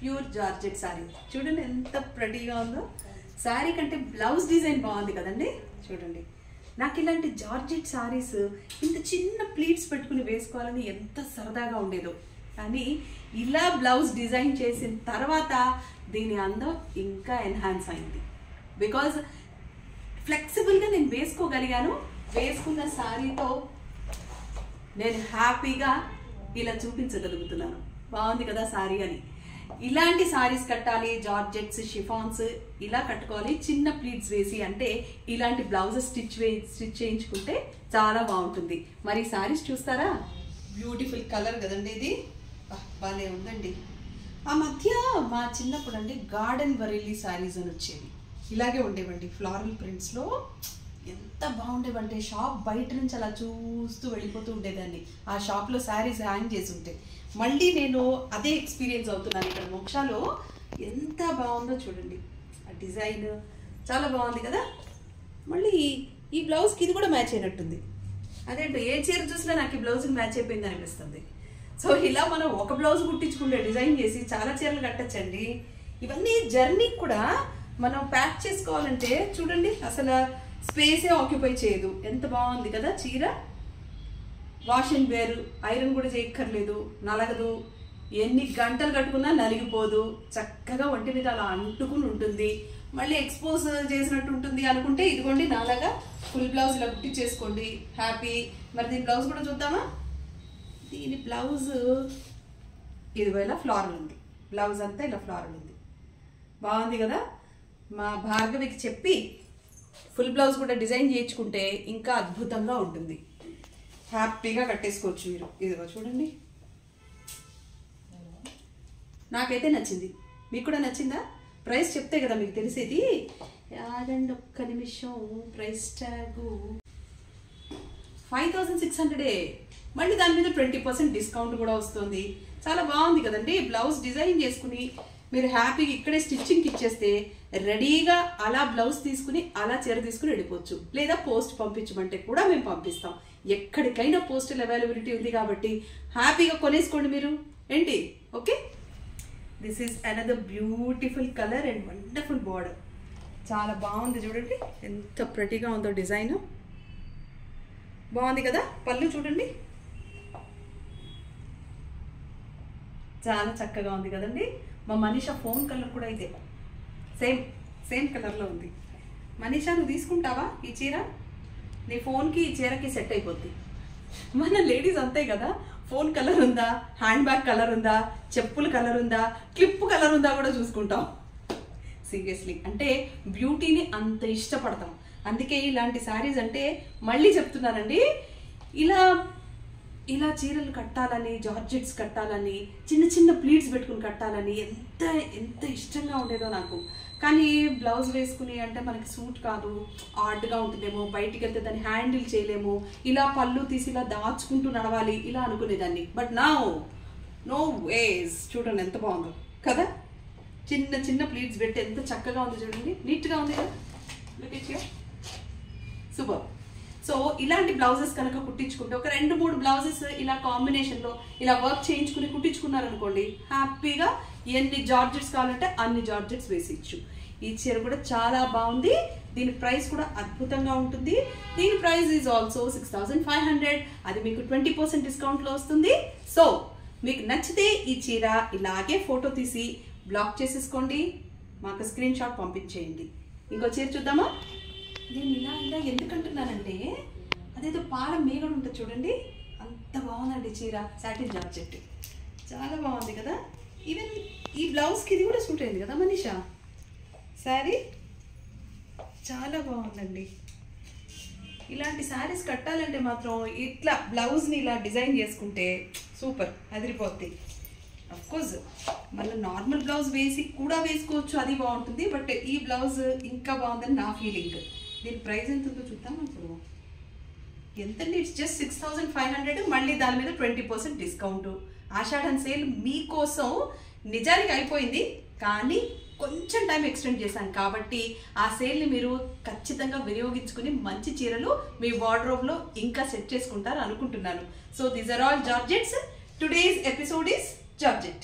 Pure georgette sorry చూడండి ఎంత ప్రెటీగా ఉందో. సారీ కంటే బ్లౌజ్ డిజైన్ బాగుంది కదండి. చూడండి నాకు ఇలాంటి జార్జెట్ సారీస్ ఇంత చిన్న ప్లీట్స్ పెట్టుకుని వేసుకోవాలని ఎంత సరదాగా ఉండేదో. కానీ ఇలా బ్లౌజ్ డిజైన్ చేసిన తర్వాత దీని అందం ఇంకా ఎన్హాన్స్ అయింది. బికాజ్ ఫ్లెక్సిబుల్గా నేను వేసుకోగలిగాను. వేసుకున్న సారీతో నేను హ్యాపీగా ఇలా చూపించగలుగుతున్నాను. బాగుంది కదా సారీ అని. ఇలాంటి సారీస్ కట్టాలి, జార్జెట్స్ షిఫాన్స్ ఇలా కట్టుకోవాలి చిన్న ప్లీట్స్ వేసి. అంటే ఇలాంటి బ్లౌజెస్ స్టిచ్ చేయించుకుంటే చాలా బాగుంటుంది. మరి సారీస్ చూస్తారా? బ్యూటిఫుల్ కలర్ కదండి ఇది. బాగానే ఉందండి. ఆ మధ్య మా చిన్నప్పుడు అండి గార్డెన్ వరేలీ సారీస్ అని వచ్చేవి. ఇలాగే ఉండేవండి ఫ్లోరల్ ప్రింట్స్లో. ఎంత బాగుండేవంటే షాప్ బయట నుంచి అలా చూస్తూ వెళ్ళిపోతూ ఉండేదాన్ని. ఆ షాప్లో శారీస్ హ్యాంగ్ చేసి ఉంటే మళ్ళీ నేను అదే ఎక్స్పీరియన్స్ అవుతున్నాను ఇక్కడ మోక్షాలో. ఎంత బాగుందో చూడండి. ఆ డిజైన్ చాలా బాగుంది కదా. మళ్ళీ ఈ బ్లౌజ్కి ఇది కూడా మ్యాచ్ అయినట్టుంది. అదేంటో ఏ చీర చూసినా నాకు ఈ బ్లౌజ్కి మ్యాచ్ అయిపోయింది అనిపిస్తుంది. సో ఇలా మనం ఒక బ్లౌజ్ కుట్టించుకుంటే డిజైన్ చేసి చాలా చీరలు కట్టచ్చండి. ఇవన్నీ జర్నీకి కూడా మనం ప్యాక్ చేసుకోవాలంటే చూడండి అసలు స్పేసే ఆక్యుపై చేయదు. ఎంత బాగుంది కదా చీర. వాష్ అండ్ వేర్, ఐరన్ కూడా చేయక్కర్లేదు, నలగదు. ఎన్ని గంటలు కట్టుకున్నా నలిగిపోదు. చక్కగా ఒంటి మీద అలా అంటుకుని ఉంటుంది. మళ్ళీ ఎక్స్పోజ్ చేసినట్టు ఉంటుంది అనుకుంటే ఇదిగోండి నాలాగా ఫుల్ బ్లౌజ్ ఇలా కుట్టించేసుకోండి హ్యాపీ. మరి దీని బ్లౌజ్ కూడా చూద్దామా? దీని బ్లౌజ్ ఇదిగో ఇలా ఫ్లోరల్ ఉంది. బ్లౌజ్ అంతా ఇలా ఫ్లోరల్ ఉంది. బాగుంది కదా. మా భార్గవికి చెప్పి ఫుల్ బ్లౌజ్ కూడా డిజైన్ చేయించుకుంటే ఇంకా అద్భుతంగా ఉంటుంది. హ్యాపీగా కట్టేసుకోవచ్చు మీరు. ఇదిగో చూడండి. నాకైతే నచ్చింది. మీకు కూడా నచ్చిందా? ప్రైస్ చెప్తే కదా మీకు తెలిసేది. యాదండి ఒక్క నిమిషం. Price tag 5600. మళ్ళీ దాని మీద 20% డిస్కౌంట్ కూడా వస్తుంది. చాలా బాగుంది కదండి. బ్లౌజ్ డిజైన్ చేసుకుని మీరు హ్యాపీగా ఇక్కడే స్టిచ్చింగ్కి ఇచ్చేస్తే రెడీగా అలా బ్లౌజ్ తీసుకుని అలా చీర తీసుకుని వెళ్ళిపోవచ్చు. లేదా పోస్ట్ పంపించమంటే కూడా మేము పంపిస్తాం. ఎక్కడికైనా పోస్టల్ అవైలబిలిటీ ఉంది కాబట్టి హ్యాపీగా కొనేసుకోండి మీరు. ఏంటి? Okay. This is another beautiful colour and wonderful border. చాలా బాగుంది చూడండి ఎంత ప్రెటీగా ఉందో డిజైన్. బాగుంది కదా. పళ్ళు చూడండి చాలా చక్కగా ఉంది కదండి. మా మనీషా ఫోన్ కలర్ కూడా ఇదే. సేమ్ కలర్లో ఉంది. మనీషా నువ్వు తీసుకుంటావా ఈ చీర? నీ ఫోన్కి ఈ చీరకి సెట్ అయిపోద్ది. మన లేడీస్ అంతే కదా. ఫోన్ కలర్ ఉందా, హ్యాండ్ బ్యాగ్ కలర్ ఉందా, చెప్పుల కలర్ ఉందా, క్లిప్ కలర్ ఉందా కూడా చూసుకుంటాం. సీరియస్లీ అంటే బ్యూటీని అంత ఇష్టపడతాం. అందుకే ఇలాంటి శారీస్ అంటే మళ్ళీ చెప్తున్నానండి, ఇలా చీరలు కట్టాలని, జార్జెట్స్ కట్టాలని, చిన్న చిన్న ప్లీట్స్ పెట్టుకుని కట్టాలని ఎంత ఇష్టంగా ఉండేదో నాకు. కానీ బ్లౌజ్ వేసుకుని అంటే మనకి సూట్ కాదు, ఆర్డ్గా ఉంటుందేమో, బయటికి వెళ్తే దాన్ని హ్యాండిల్ చేయలేము, ఇలా పళ్ళు తీసి ఇలా దాచుకుంటూ నడవాలి ఇలా అనుకునేదాన్ని. But no ways. చూడండి ఎంత బాగుందో కదా. చిన్న చిన్న ప్లీట్స్ పెట్టి ఎంత చక్కగా ఉంది చూడండి. నీట్గా ఉంది కదా. Look it here. Super. So ఇలాంటి బ్లౌజెస్ కనుక కుట్టించుకుంటే ఒక 2-3 బ్లౌజెస్ ఇలా కాంబినేషన్లో ఇలా వర్క్ చేయించుకుని కుట్టించుకున్నారనుకోండి, హ్యాపీగా ఎన్ని జార్జెట్స్ కావాలంటే అన్ని జార్జెట్స్ వేసిచ్చు. ఈ చీర కూడా చాలా బాగుంది. దీని ప్రైస్ కూడా అద్భుతంగా ఉంటుంది. దీని ప్రైస్ ఈజ్ ఆల్సో 6500. అది మీకు 20% డిస్కౌంట్లో వస్తుంది. సో మీకు నచ్చితే ఈ చీర ఇలాగే ఫోటో తీసి బ్లాక్ చేసేసుకోండి, మాకు స్క్రీన్ షాట్ పంపించేయండి. ఇంకో చీర చూద్దామా? నేను ఇలా ఎందుకంటున్నానంటే అదేదో పాల మేగడు ఉంటుంది చూడండి, అంత బాగుందండి చీర. సాటిన్ జార్జెట్ చాలా బాగుంది కదా. ఈవెన్ ఈ బ్లౌజ్కి ఇది కూడా సూట్ అయింది కదా మనీషా. శారీ చాలా బాగుందండి. ఇలాంటి శారీస్ కట్టాలంటే మాత్రం ఇట్లా బ్లౌజ్ని ఇలా డిజైన్ చేసుకుంటే సూపర్, అదిరిపోద్ది. అఫ్కోర్స్ మళ్ళీ నార్మల్ బ్లౌజ్ వేసి కూడా వేసుకోవచ్చు, అది బాగుంటుంది. బట్ ఈ బ్లౌజ్ ఇంకా బాగుందని నా ఫీలింగ్. దీని ప్రైస్ ఎంత ఉందో చూద్దాం. ఇప్పుడు ఎంతండి? It's just 6500. మళ్ళీ దాని మీద 20% డిస్కౌంట్. ఆషాఢం సేల్ మీకోసం నిజానికి అయిపోయింది, కానీ కొంచెం టైం ఎక్స్టెండ్ చేశాను కాబట్టి ఆ సేల్ని మీరు ఖచ్చితంగా వినియోగించుకుని మంచి చీరలు మీ వార్డ్రోబ్లో ఇంకా సెట్ చేసుకుంటారు అనుకుంటున్నాను. So these are all georgettes. Today's episode is georgette.